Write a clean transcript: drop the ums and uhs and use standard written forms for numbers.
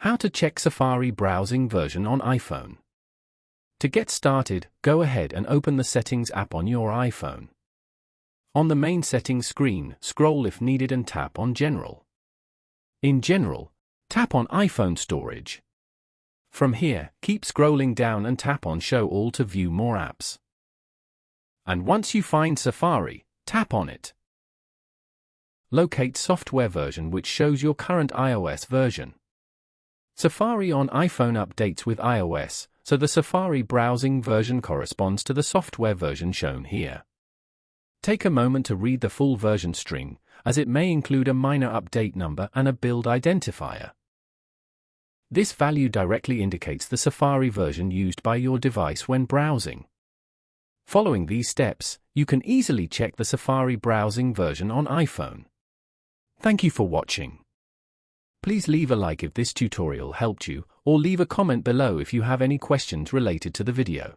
How to check Safari browsing version on iPhone. To get started, go ahead and open the Settings app on your iPhone. On the main settings screen, scroll if needed and tap on General. In General, tap on iPhone Storage. From here, keep scrolling down and tap on Show All to view more apps. And once you find Safari, tap on it. Locate software version which shows your current iOS version. Safari on iPhone updates with iOS, so the Safari browsing version corresponds to the software version shown here. Take a moment to read the full version string, as it may include a minor update number and a build identifier. This value directly indicates the Safari version used by your device when browsing. Following these steps, you can easily check the Safari browsing version on iPhone. Thank you for watching. Please leave a like if this tutorial helped you, or leave a comment below if you have any questions related to the video.